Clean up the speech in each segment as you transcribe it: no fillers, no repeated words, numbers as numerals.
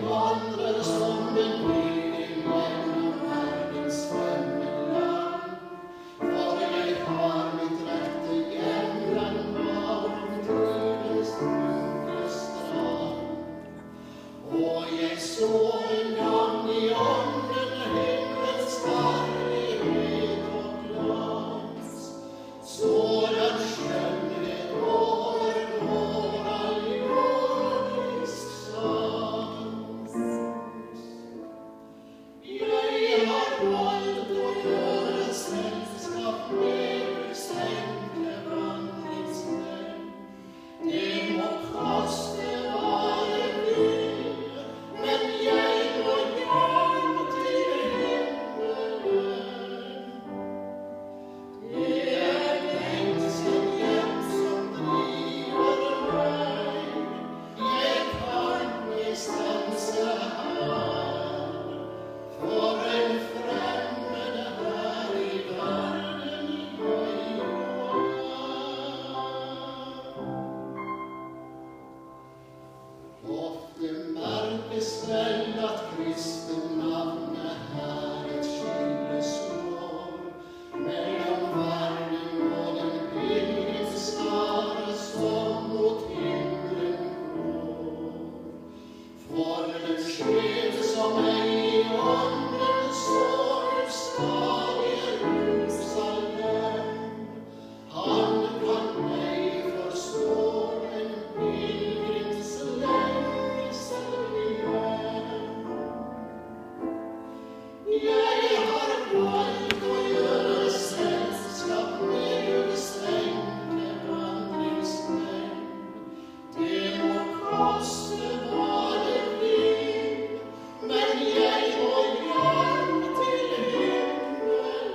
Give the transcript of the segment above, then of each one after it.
vandrer som en pilegrim gjennom verdens fremmede land. For jeg har mitt rette hjemland bakom tryggens dunkle strand. Og jeg så en gang i ånden himmelens herlighet og glans. Sådan skjønnhet overgår all jordisk sans. Jeg har valgt å gjøre selskap med Guds enkle vandringsmenn. Det må koste hva det vil, men jeg må hjem til himmelen. Det er lengsel hjem som driver meg. Jeg kan ikke stanse her, for en fremmed her i verden jeg var. Ofte merkes vel at kristennavnet her et skille slår mellom verden og den pilegrimsskare som mot himmelen går. For den skjeve som ei i ånden så ustadig Jerusalem, han kan ei forstå en pilegrims lengsel igjen. Jeg har valgt å gjøre selskap med Guds enkle vandringsmenn. Det må koste hva det vil, men jeg må hjem til himmelen.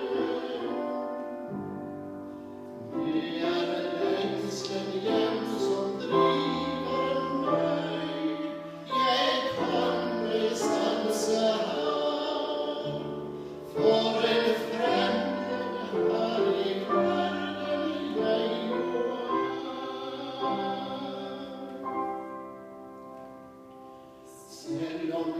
Det er lengselen hjem som driver meg. Jeg kan ikke stanse her, for en fremmed her i verden jeg var. Selv om